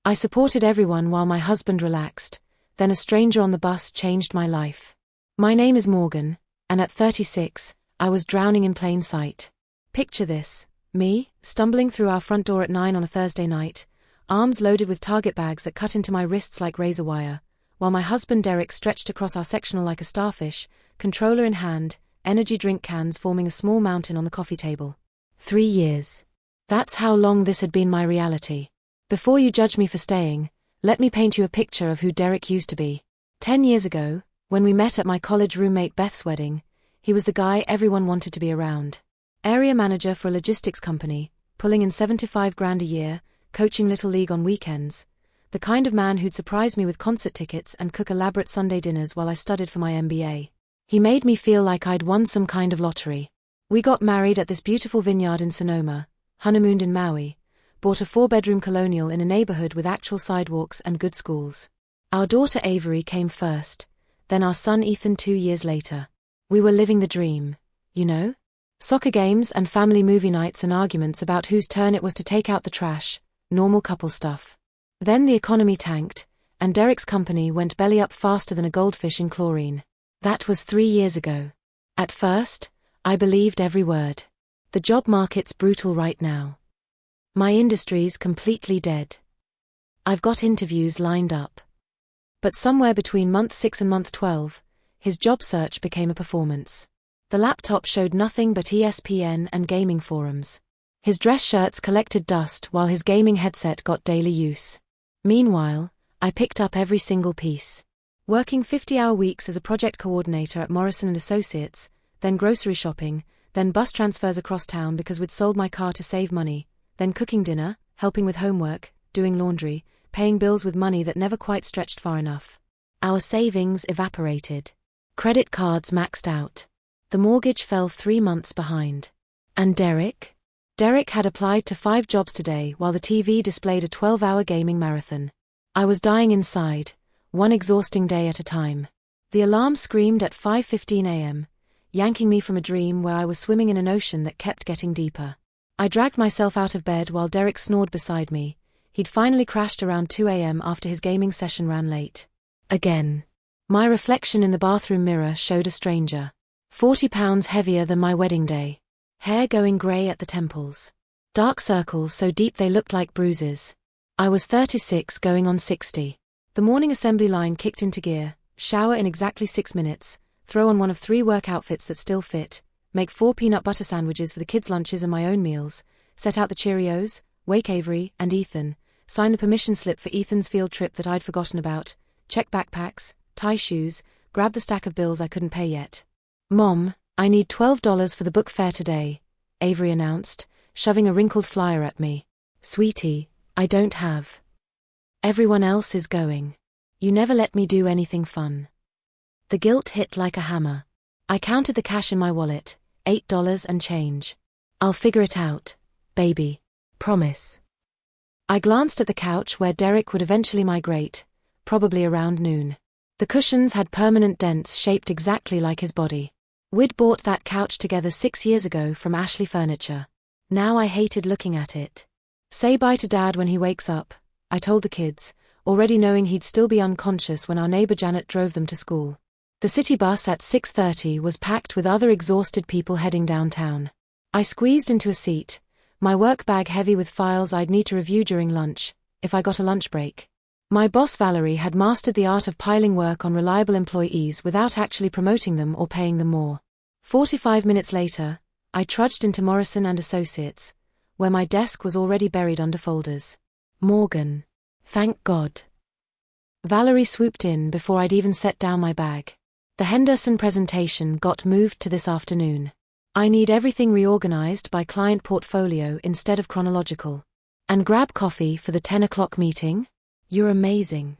I supported everyone while my husband relaxed, then a stranger on the bus changed my life. My name is Morgan, and at 36, I was drowning in plain sight. Picture this, me, stumbling through our front door at 9 on a Thursday night, arms loaded with Target bags that cut into my wrists like razor wire, while my husband Derek stretched across our sectional like a starfish, controller in hand, energy drink cans forming a small mountain on the coffee table. 3 years. That's how long this had been my reality. Before you judge me for staying, let me paint you a picture of who Derek used to be. 10 years ago, when we met at my college roommate Beth's wedding, he was the guy everyone wanted to be around. Area manager for a logistics company, pulling in $75,000 a year, coaching Little League on weekends. The kind of man who'd surprise me with concert tickets and cook elaborate Sunday dinners while I studied for my MBA. He made me feel like I'd won some kind of lottery. We got married at this beautiful vineyard in Sonoma, honeymooned in Maui, bought a 4-bedroom colonial in a neighborhood with actual sidewalks and good schools. Our daughter Avery came first, then our son Ethan 2 years later. We were living the dream, you know? Soccer games and family movie nights and arguments about whose turn it was to take out the trash, normal couple stuff. Then the economy tanked, and Derek's company went belly up faster than a goldfish in chlorine. That was 3 years ago. At first, I believed every word. The job market's brutal right now. My industry's completely dead. I've got interviews lined up. But somewhere between month 6 and month 12, his job search became a performance. The laptop showed nothing but ESPN and gaming forums. His dress shirts collected dust while his gaming headset got daily use. Meanwhile, I picked up every single piece. Working 50-hour weeks as a project coordinator at Morrison & Associates, then grocery shopping, then bus transfers across town because we'd sold my car to save money, then cooking dinner, helping with homework, doing laundry, paying bills with money that never quite stretched far enough. Our savings evaporated. Credit cards maxed out. The mortgage fell 3 months behind. And Derek? Derek had applied to 5 jobs today while the TV displayed a 12-hour gaming marathon. I was dying inside, one exhausting day at a time. The alarm screamed at 5:15 a.m., yanking me from a dream where I was swimming in an ocean that kept getting deeper. I dragged myself out of bed while Derek snored beside me. He'd finally crashed around 2 a.m. after his gaming session ran late. Again. My reflection in the bathroom mirror showed a stranger. 40 pounds heavier than my wedding day. Hair going grey at the temples. Dark circles so deep they looked like bruises. I was 36 going on 60. The morning assembly line kicked into gear, shower in exactly 6 minutes, throw on one of 3 work outfits that still fit, make 4 peanut butter sandwiches for the kids' lunches and my own meals, set out the Cheerios, wake Avery and Ethan, sign the permission slip for Ethan's field trip that I'd forgotten about, check backpacks, tie shoes, grab the stack of bills I couldn't pay yet. "Mom, I need $12 for the book fair today," Avery announced, shoving a wrinkled flyer at me. "Sweetie, I don't have. Everyone else is going. You never let me do anything fun." The guilt hit like a hammer. I counted the cash in my wallet, $8 and change. "I'll figure it out, baby. Promise." I glanced at the couch where Derek would eventually migrate, probably around noon. The cushions had permanent dents shaped exactly like his body. We'd bought that couch together 6 years ago from Ashley Furniture. Now I hated looking at it. "Say bye to Dad when he wakes up," I told the kids, already knowing he'd still be unconscious when our neighbor Janet drove them to school. The city bus at 6:30 was packed with other exhausted people heading downtown. I squeezed into a seat, my work bag heavy with files I'd need to review during lunch, if I got a lunch break. My boss Valerie had mastered the art of piling work on reliable employees without actually promoting them or paying them more. 45 minutes later, I trudged into Morrison & Associates, where my desk was already buried under folders. "Morgan. Thank God." Valerie swooped in before I'd even set down my bag. "The Henderson presentation got moved to this afternoon. I need everything reorganized by client portfolio instead of chronological. And grab coffee for the 10 o'clock meeting? You're amazing."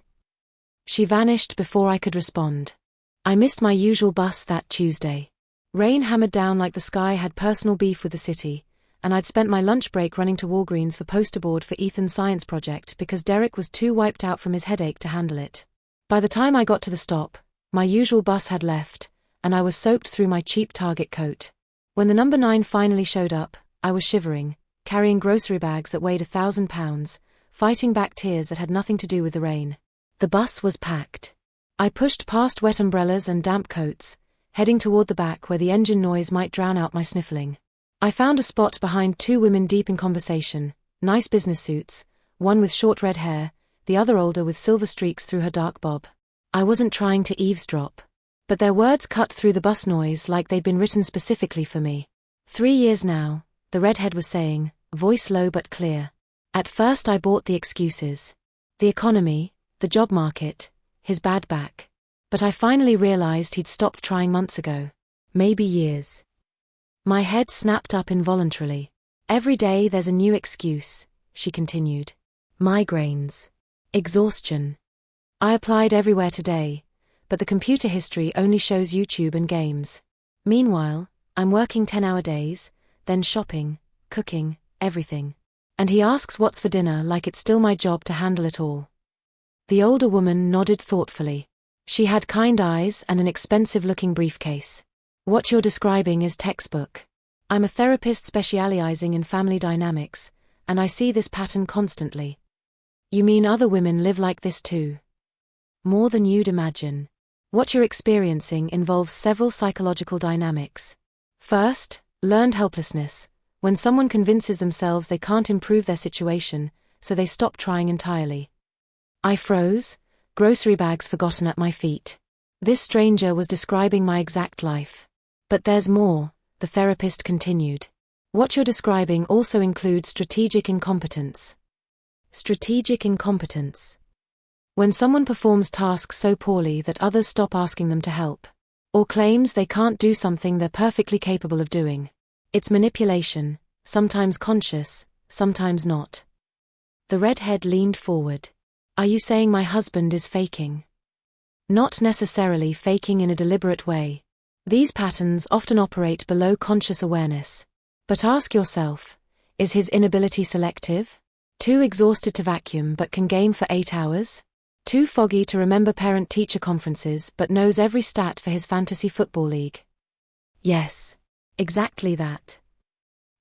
She vanished before I could respond. I missed my usual bus that Tuesday. Rain hammered down like the sky had personal beef with the city, and I'd spent my lunch break running to Walgreens for poster board for Ethan's science project because Derek was too wiped out from his headache to handle it. By the time I got to the stop, my usual bus had left, and I was soaked through my cheap Target coat. When the number 9 finally showed up, I was shivering, carrying grocery bags that weighed 1,000 pounds, fighting back tears that had nothing to do with the rain. The bus was packed. I pushed past wet umbrellas and damp coats, heading toward the back where the engine noise might drown out my sniffling. I found a spot behind two women deep in conversation, nice business suits, one with short red hair, the other older with silver streaks through her dark bob. I wasn't trying to eavesdrop, but their words cut through the bus noise like they'd been written specifically for me. 3 years now, the redhead was saying, voice low but clear. At first I bought the excuses. The economy, the job market, his bad back. But I finally realized he'd stopped trying months ago. Maybe years. My head snapped up involuntarily. Every day there's a new excuse, she continued. Migraines. Exhaustion. I applied everywhere today, but the computer history only shows YouTube and games. Meanwhile, I'm working 10-hour days, then shopping, cooking, everything. And he asks what's for dinner like it's still my job to handle it all. The older woman nodded thoughtfully. She had kind eyes and an expensive-looking briefcase. What you're describing is textbook. I'm a therapist specializing in family dynamics, and I see this pattern constantly. You mean other women live like this too? More than you'd imagine. What you're experiencing involves several psychological dynamics. First, learned helplessness, when someone convinces themselves they can't improve their situation, so they stop trying entirely. I froze, grocery bags forgotten at my feet. This stranger was describing my exact life. But there's more, the therapist continued. What you're describing also includes strategic incompetence. Strategic incompetence. When someone performs tasks so poorly that others stop asking them to help, or claims they can't do something they're perfectly capable of doing. It's manipulation, sometimes conscious, sometimes not. The redhead leaned forward. Are you saying my husband is faking? Not necessarily faking in a deliberate way. These patterns often operate below conscious awareness. But ask yourself, is his inability selective? Too exhausted to vacuum but can game for 8 hours? Too foggy to remember parent-teacher conferences but knows every stat for his fantasy football league? Yes, exactly that.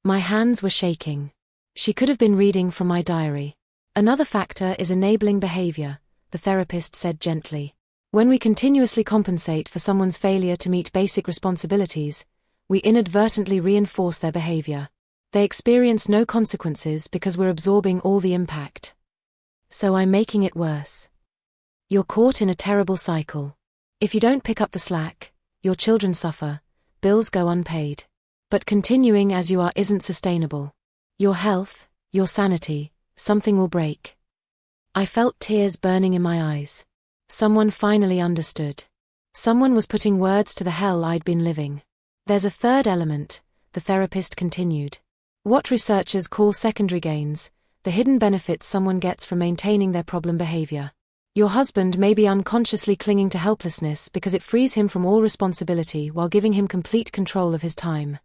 My hands were shaking. She could have been reading from my diary. Another factor is enabling behavior, the therapist said gently. When we continuously compensate for someone's failure to meet basic responsibilities, we inadvertently reinforce their behavior. They experience no consequences because we're absorbing all the impact. So I'm making it worse. You're caught in a terrible cycle. If you don't pick up the slack, your children suffer, bills go unpaid. But continuing as you are isn't sustainable. Your health, your sanity, something will break. I felt tears burning in my eyes. Someone finally understood. Someone was putting words to the hell I'd been living. There's a third element, the therapist continued. What researchers call secondary gains, the hidden benefits someone gets from maintaining their problem behavior. Your husband may be unconsciously clinging to helplessness because it frees him from all responsibility while giving him complete control of his time.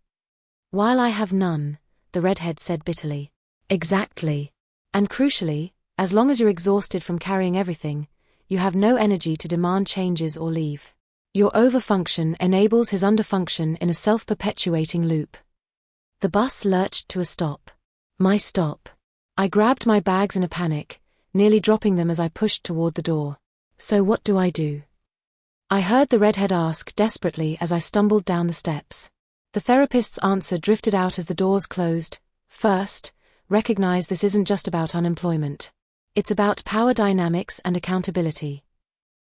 While I have none, the redhead said bitterly. Exactly. And crucially, as long as you're exhausted from carrying everything, you have no energy to demand changes or leave. Your overfunction enables his underfunction in a self-perpetuating loop. The bus lurched to a stop. My stop. I grabbed my bags in a panic, nearly dropping them as I pushed toward the door. So what do I do? I heard the redhead ask desperately as I stumbled down the steps. The therapist's answer drifted out as the doors closed. First, recognize this isn't just about unemployment. It's about power dynamics and accountability.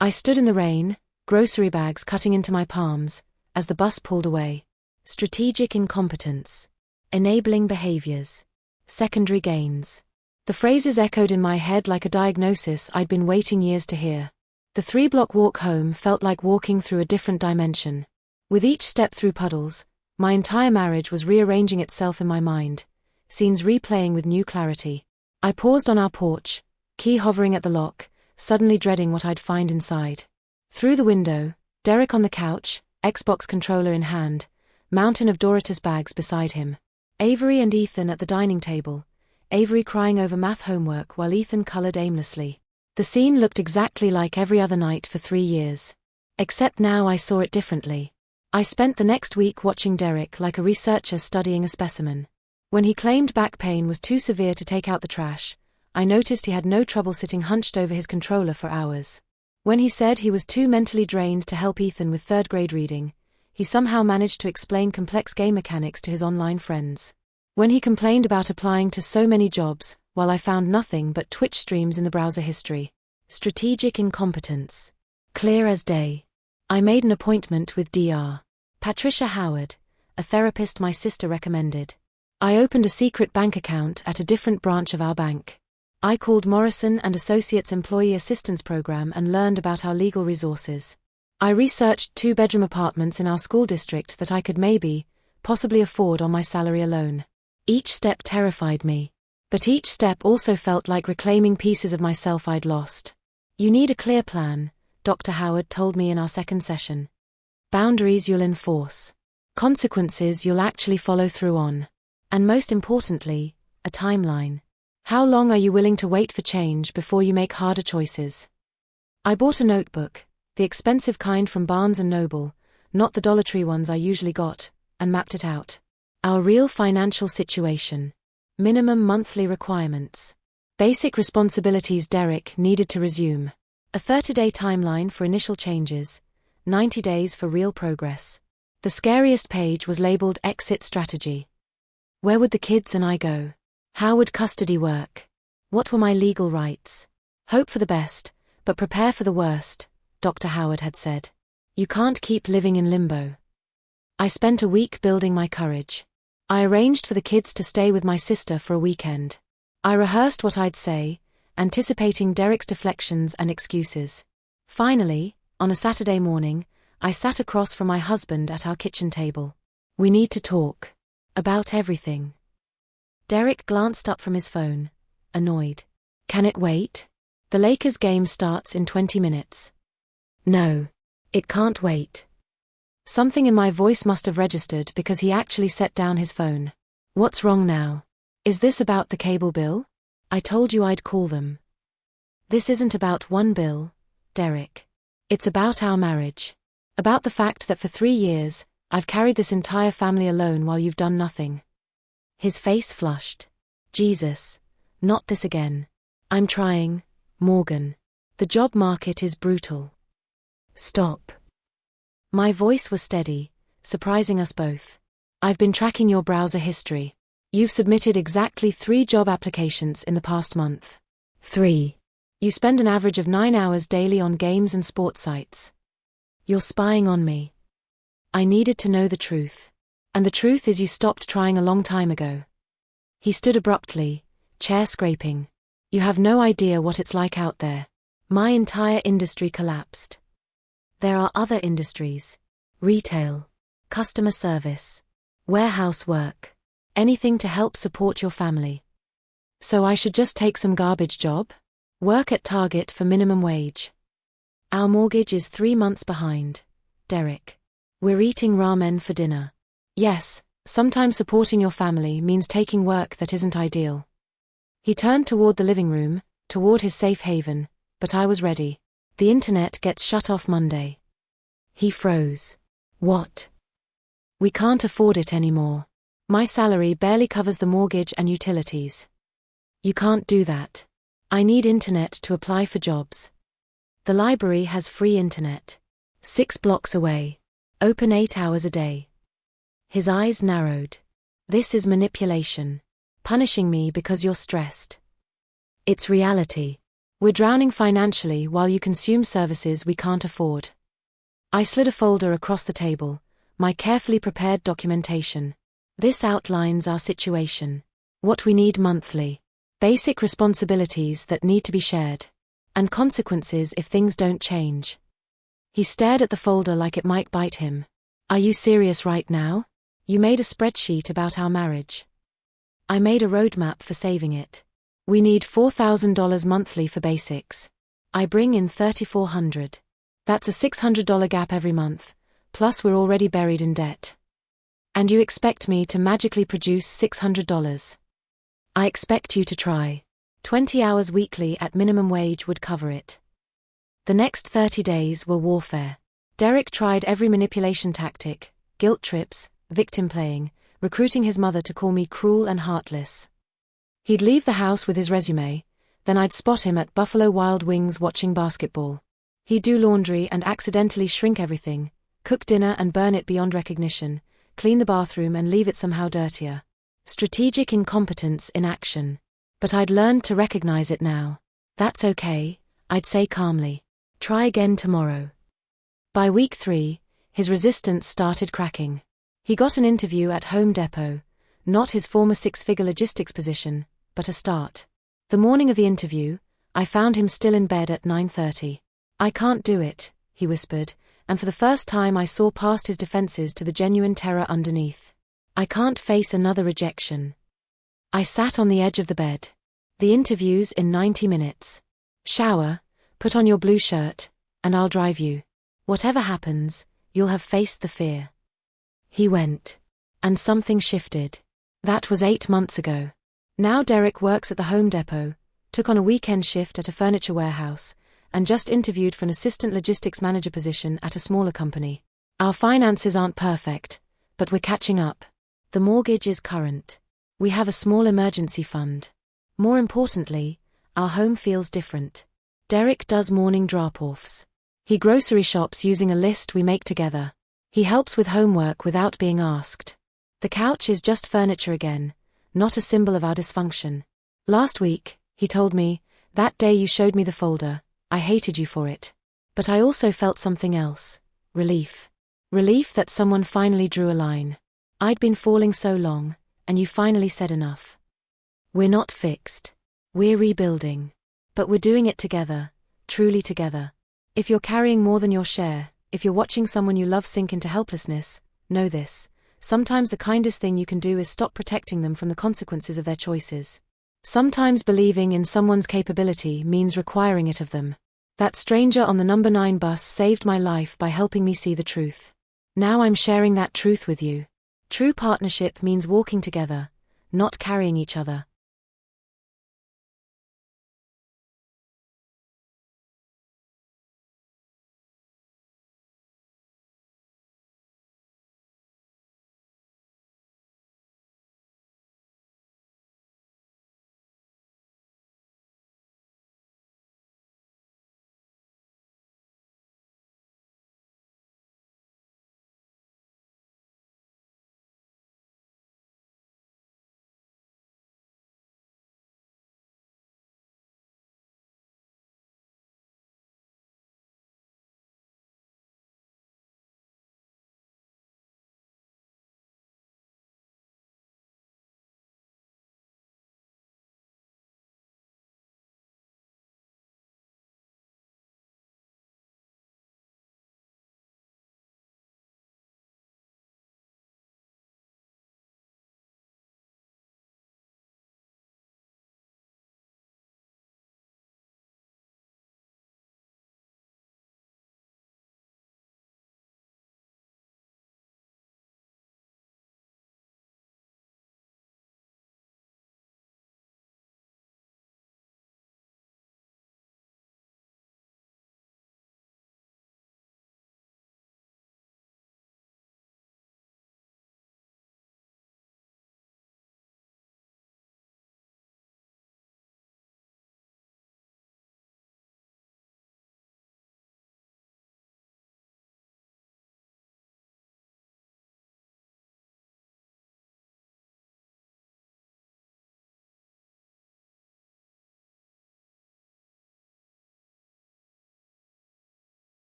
I stood in the rain, grocery bags cutting into my palms, as the bus pulled away. Strategic incompetence. Enabling behaviors. Secondary gains. The phrases echoed in my head like a diagnosis I'd been waiting years to hear. The 3-block walk home felt like walking through a different dimension. With each step through puddles, my entire marriage was rearranging itself in my mind, scenes replaying with new clarity. I paused on our porch, key hovering at the lock, suddenly dreading what I'd find inside. Through the window, Derek on the couch, Xbox controller in hand, mountain of Doritos bags beside him. Avery and Ethan at the dining table, Avery crying over math homework while Ethan colored aimlessly. The scene looked exactly like every other night for 3 years. Except now I saw it differently. I spent the next week watching Derek like a researcher studying a specimen. When he claimed back pain was too severe to take out the trash, I noticed he had no trouble sitting hunched over his controller for hours. When he said he was too mentally drained to help Ethan with third-grade reading, he somehow managed to explain complex game mechanics to his online friends. When he complained about applying to so many jobs, while I found nothing but Twitch streams in the browser history. Strategic incompetence. Clear as day. I made an appointment with Dr. Patricia Howard, a therapist my sister recommended. I opened a secret bank account at a different branch of our bank. I called Morrison & Associates Employee Assistance Program and learned about our legal resources. I researched 2-bedroom apartments in our school district that I could possibly afford on my salary alone. Each step terrified me. But each step also felt like reclaiming pieces of myself I'd lost. You need a clear plan, Dr. Howard told me in our second session. Boundaries you'll enforce. Consequences you'll actually follow through on. And most importantly, a timeline. How long are you willing to wait for change before you make harder choices? I bought a notebook, the expensive kind from Barnes & Noble, not the Dollar Tree ones I usually got, and mapped it out. Our real financial situation. Minimum monthly requirements. Basic responsibilities Derek needed to resume. A 30-day timeline for initial changes, 90 days for real progress. The scariest page was labeled Exit Strategy. Where would the kids and I go? How would custody work? What were my legal rights? Hope for the best, but prepare for the worst, Dr. Howard had said. You can't keep living in limbo. I spent a week building my courage. I arranged for the kids to stay with my sister for a weekend. I rehearsed what I'd say, anticipating Derek's deflections and excuses. Finally, on a Saturday morning, I sat across from my husband at our kitchen table. We need to talk. About everything. Derek glanced up from his phone, annoyed. Can it wait? The Lakers game starts in 20 minutes. No. It can't wait. Something in my voice must have registered because he actually set down his phone. What's wrong now? Is this about the cable bill? I told you I'd call them. This isn't about one bill, Derek. It's about our marriage. About the fact that for 3 years, I've carried this entire family alone while you've done nothing. His face flushed. Jesus, not this again. I'm trying, Morgan. The job market is brutal. Stop. My voice was steady, surprising us both. I've been tracking your browser history. You've submitted exactly 3 job applications in the past month. 3. You spend an average of 9 hours daily on games and sports sites. You're spying on me. I needed to know the truth. And the truth is you stopped trying a long time ago. He stood abruptly, chair scraping. You have no idea what it's like out there. My entire industry collapsed. There are other industries. Retail. Customer service. Warehouse work. Anything to help support your family. So I should just take some garbage job? Work at Target for minimum wage. Our mortgage is 3 months behind, Derek. We're eating ramen for dinner. Yes, sometimes supporting your family means taking work that isn't ideal. He turned toward the living room, toward his safe haven, but I was ready. The internet gets shut off Monday. He froze. What? We can't afford it anymore. My salary barely covers the mortgage and utilities. You can't do that. I need internet to apply for jobs. The library has free internet. 6 blocks away. Open 8 hours a day. His eyes narrowed. This is manipulation. Punishing me because you're stressed. It's reality. We're drowning financially while you consume services we can't afford. I slid a folder across the table, my carefully prepared documentation. This outlines our situation. What we need monthly. Basic responsibilities that need to be shared. And consequences if things don't change. He stared at the folder like it might bite him. Are you serious right now? You made a spreadsheet about our marriage. I made a roadmap for saving it. We need $4,000 monthly for basics. I bring in $3,400. That's a $600 gap every month, plus we're already buried in debt. And you expect me to magically produce $600. I expect you to try. 20 hours weekly at minimum wage would cover it. The next 30 days were warfare. Derek tried every manipulation tactic, guilt trips, victim playing, recruiting his mother to call me cruel and heartless. He'd leave the house with his resume, Then I'd spot him at Buffalo Wild Wings watching basketball. He'd do laundry and accidentally shrink everything, cook dinner and burn it beyond recognition, clean the bathroom and leave it somehow dirtier. Strategic incompetence in action. But I'd learned to recognize it now. That's okay, I'd say calmly. Try again tomorrow. By week 3, his resistance started cracking. He got an interview at Home Depot, not his former 6-figure logistics position, but a start. The morning of the interview, I found him still in bed at 9:30. "I can't do it," he whispered, and for the first time I saw past his defenses to the genuine terror underneath. "I can't face another rejection." I sat on the edge of the bed. "The interview's in 90 minutes. Shower, put on your blue shirt, and I'll drive you. Whatever happens, you'll have faced the fear." He went. And something shifted. That was 8 months ago. Now Derek works at the Home Depot, took on a weekend shift at a furniture warehouse, and just interviewed for an assistant logistics manager position at a smaller company. Our finances aren't perfect, but we're catching up. The mortgage is current. We have a small emergency fund. More importantly, our home feels different. Derek does morning drop-offs. He grocery shops using a list we make together. He helps with homework without being asked. The couch is just furniture again, not a symbol of our dysfunction. "Last week," he told me, "that day you showed me the folder, I hated you for it. But I also felt something else. Relief. Relief that someone finally drew a line. I'd been falling so long, and you finally said enough. We're not fixed. We're rebuilding. But we're doing it together, truly together. If you're carrying more than your share, if you're watching someone you love sink into helplessness, know this. Sometimes the kindest thing you can do is stop protecting them from the consequences of their choices. Sometimes believing in someone's capability means requiring it of them. That stranger on the number 9 bus saved my life by helping me see the truth. Now I'm sharing that truth with you. True partnership means walking together, not carrying each other.